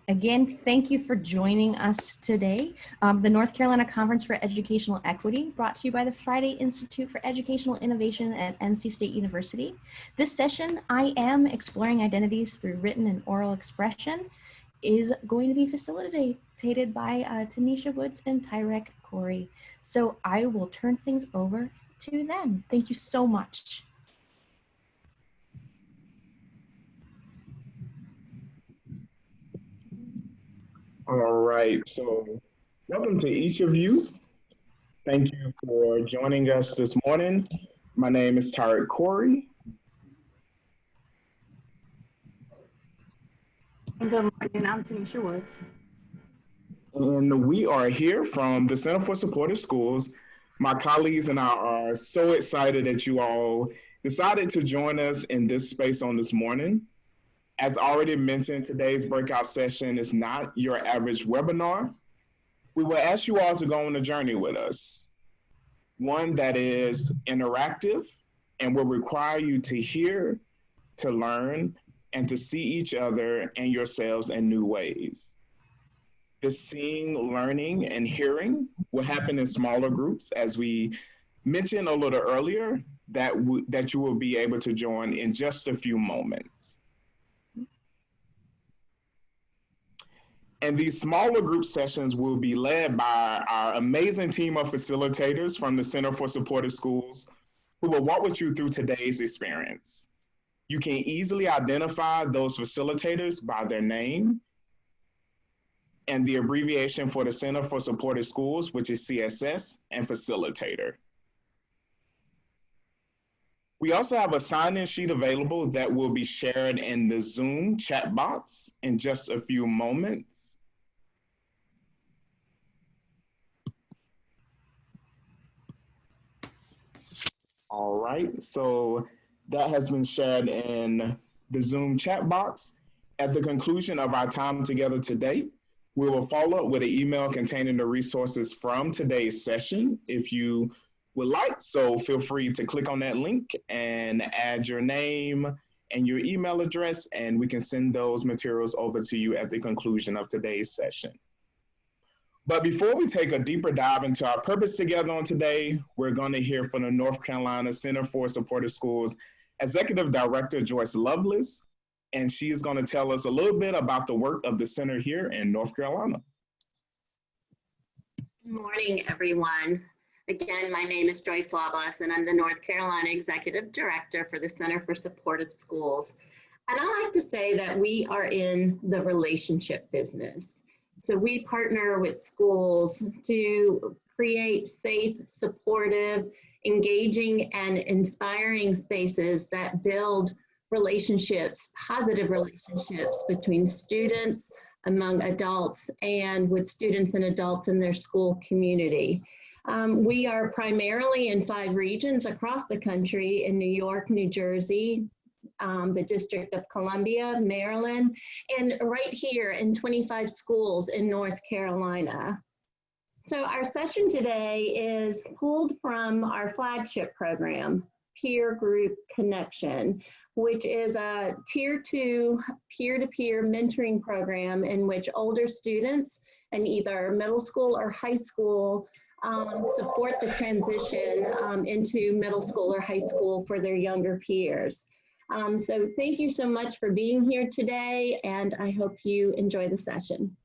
Again, thank you for joining us today. The North Carolina Conference for Educational Equity, brought to you by the Friday Institute for Educational Innovation at NC State University. This session, I Am Exploring Identities Through Written and Oral Expression, is going to be facilitated by Tanisha Woods and Tyrek Corey. So I will turn things over to them. Thank you so much. All right, so welcome to each of you. Thank you for joining us this morning. My name is Tyrek Corey. Good morning, I'm Tanisha Woods. And we are here from the Center for Supportive Schools. My colleagues and I are so excited that you all decided to join us in this space on this morning. As already mentioned, today's breakout session is not your average webinar. We will ask you all to go on a journey with us, one that is interactive and will require you to hear, to learn, and to see each other and yourselves in new ways. This seeing, learning, and hearing will happen in smaller groups, as we mentioned a little earlier, that you will be able to join in just a few moments. And these smaller group sessions will be led by our amazing team of facilitators from the Center for Supportive Schools, who will walk with you through today's experience. You can easily identify those facilitators by their name and the abbreviation for the Center for Supportive Schools, which is CSS, and facilitator. We also have a sign-in sheet available that will be shared in the Zoom chat box in just a few moments. All right, so that has been shared in the Zoom chat box. At the conclusion of our time together today, we will follow up with an email containing the resources from today's session if you would like. So feel free to click on that link and add your name and your email address, and we can send those materials over to you at the conclusion of today's session. But before we take a deeper dive into our purpose together on today, we're going to hear from the North Carolina Center for Supportive Schools Executive Director, Joyce Lovelace, and she is going to tell us a little bit about the work of the center here in North Carolina. Good morning, everyone. Again, my name is Joyce Lovelace, and I'm the North Carolina Executive Director for the Center for Supportive Schools. And I like to say that we are in the relationship business. So we partner with schools to create safe, supportive, engaging, and inspiring spaces that build relationships, positive relationships between students, among adults, and with students and adults in their school community. We are primarily in 5 regions across the country: in New York, New Jersey, the District of Columbia, Maryland, and right here in 25 schools in North Carolina. So our session today is pulled from our flagship program, Peer Group Connection, which is a Tier 2 peer-to-peer mentoring program in which older students in either middle school or high school support the transition into middle school or high school for their younger peers. So thank you so much for being here today, and I hope you enjoy the session.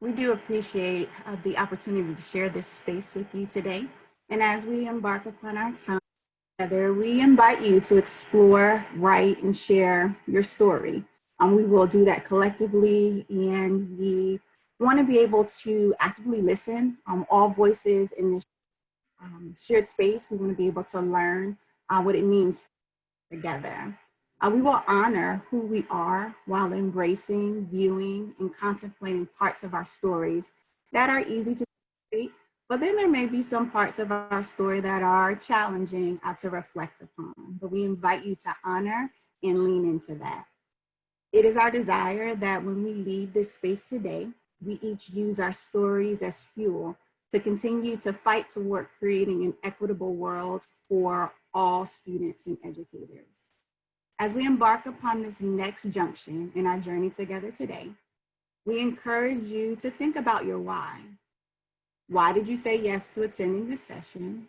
We do appreciate the opportunity to share this space with you today. And as we embark upon our time together, we invite you to explore, write, and share your story. We will do that collectively, and we want to be able to actively listen. All voices in this shared space, we want to be able to learn what it means together. We will honor who we are while embracing, viewing, and contemplating parts of our stories that are easy to create, but then there may be some parts of our story that are challenging to reflect upon. But we invite you to honor and lean into that. It is our desire that when we leave this space today, we each use our stories as fuel to continue to fight toward creating an equitable world for all students and educators. As we embark upon this next junction in our journey together today, we encourage you to think about your why. Why did you say yes to attending this session?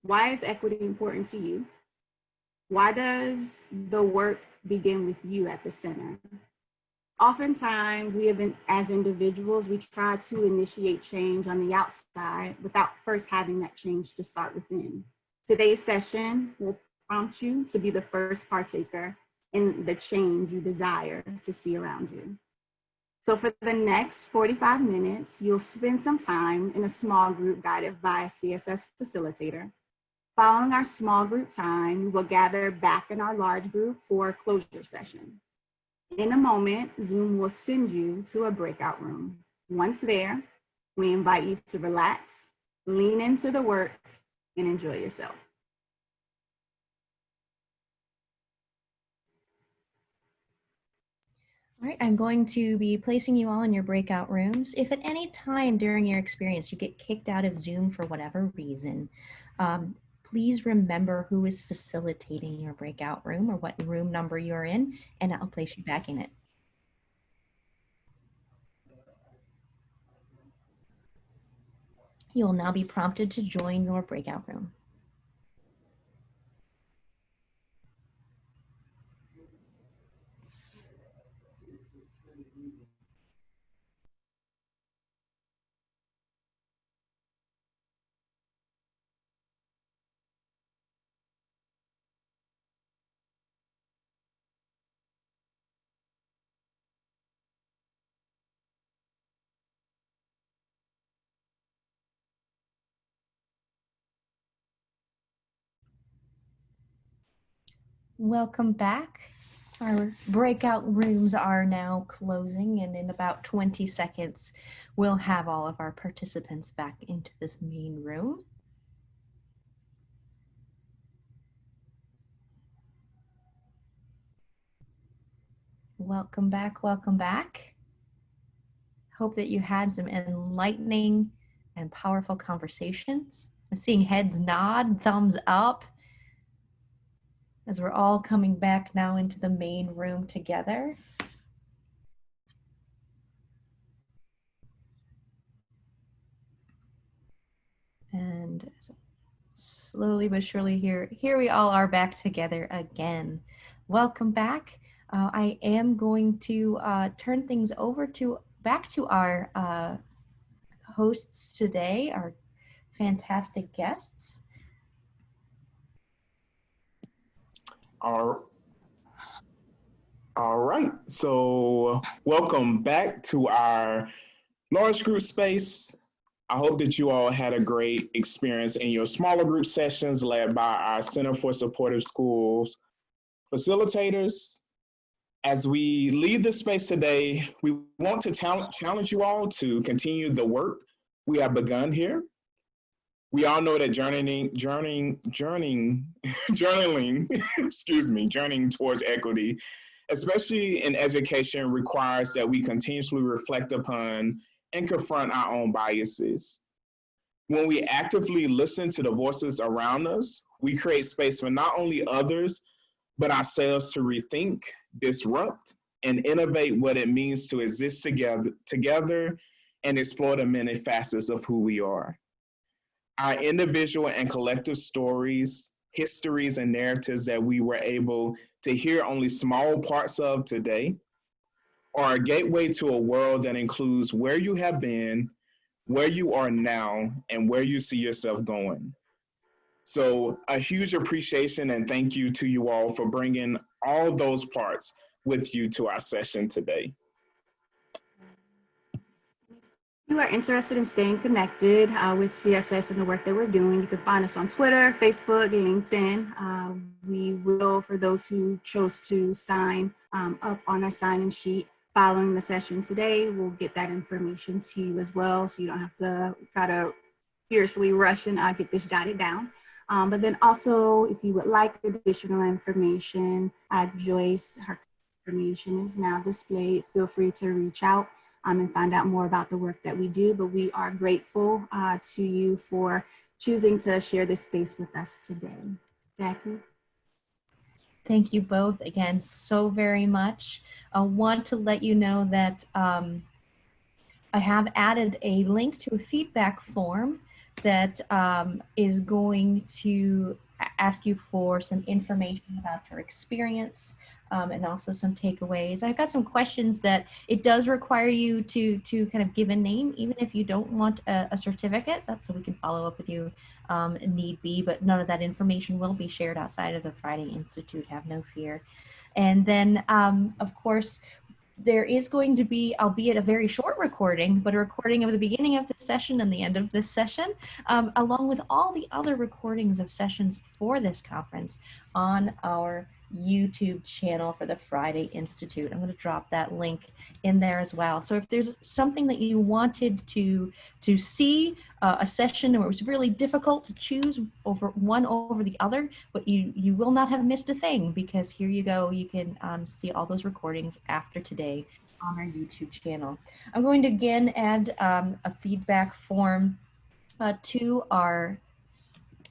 Why is equity important to you? Why does the work begin with you at the center? Oftentimes, as individuals, we try to initiate change on the outside without first having that change to start within. Today's session will prompt you to be the first partaker in the change you desire to see around you. So for the next 45 minutes, you'll spend some time in a small group guided by a CSS facilitator. Following our small group time, we will gather back in our large group for a closure session. In a moment, Zoom will send you to a breakout room. Once there, we invite you to relax, lean into the work, and enjoy yourself. All right, I'm going to be placing you all in your breakout rooms. If at any time during your experience you get kicked out of Zoom for whatever reason, please remember who is facilitating your breakout room or what room number you're in, and I'll place you back in it. You will now be prompted to join your breakout room. Welcome back. Our breakout rooms are now closing, and in about 20 seconds, we'll have all of our participants back into this main room. Welcome back, welcome back. Hope that you had some enlightening and powerful conversations. I'm seeing heads nod, thumbs up, as we're all coming back now into the main room together. And slowly but surely here we all are back together again. Welcome back. I am going to turn things over back to our hosts today, our fantastic guests. All right, so welcome back to our large group space. I hope that you all had a great experience in your smaller group sessions led by our Center for Supportive Schools facilitators. As we leave this space today, we want to challenge you all to continue the work we have begun here. We all know that journeying towards equity, especially in education, requires that we continuously reflect upon and confront our own biases. When we actively listen to the voices around us, we create space for not only others, but ourselves to rethink, disrupt, and innovate what it means to exist together and explore the many facets of who we are. Our individual and collective stories, histories, and narratives that we were able to hear only small parts of today are a gateway to a world that includes where you have been, where you are now, and where you see yourself going. So a huge appreciation and thank you to you all for bringing all those parts with you to our session today. If you are interested in staying connected with CSS and the work that we're doing, you can find us on Twitter, Facebook, LinkedIn. We will, for those who chose to sign up on our sign-in sheet following the session today, we'll get that information to you as well, so you don't have to try to fiercely rush and get this jotted down. But then also, if you would like additional information, Joyce, her information is now displayed. Feel free to reach out. and find out more about the work that we do. But we are grateful to you for choosing to share this space with us today. Jackie? Thank you both again so very much. I want to let you know that I have added a link to a feedback form that is going to ask you for some information about your experience and also some takeaways. I've got some questions that it does require you to kind of give a name, even if you don't want a certificate. That's so we can follow up with you need be, but none of that information will be shared outside of the Friday Institute, have no fear. And then, of course, there is going to be, albeit a very short recording, but a recording of the beginning of this session and the end of this session, along with all the other recordings of sessions for this conference on our YouTube channel for the Friday Institute. I'm going to drop that link in there as well. So if there's something that you wanted to see, a session where it was really difficult to choose one over the other, but you will not have missed a thing, because here you go, you can see all those recordings after today on our YouTube channel. I'm going to again add a feedback form to our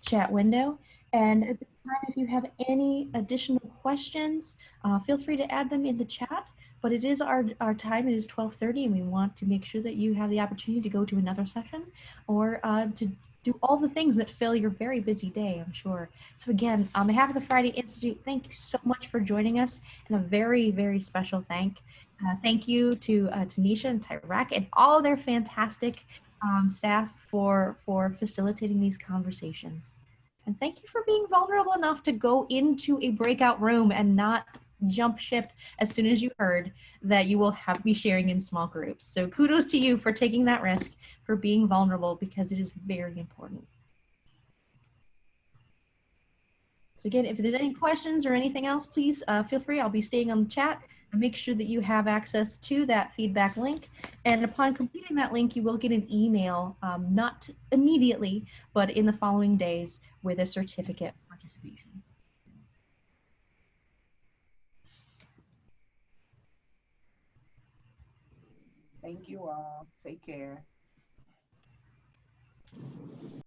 chat window. And at this time, if you have any additional questions, feel free to add them in the chat. But it is our time, it is 12:30, and we want to make sure that you have the opportunity to go to another session or to do all the things that fill your very busy day, I'm sure. So again, on behalf of the Friday Institute, thank you so much for joining us, and a very, very special thank you to Tanisha and Tyrak and all of their fantastic staff for facilitating these conversations. And thank you for being vulnerable enough to go into a breakout room and not jump ship as soon as you heard that you will have me sharing in small groups. So kudos to you for taking that risk, for being vulnerable, because it is very important. So again, if there's any questions or anything else, please feel free. I'll be staying on the chat. And make sure that you have access to that feedback link. And upon completing that link, you will get an email, not immediately, but in the following days, with a certificate of participation. Thank you all. Take care.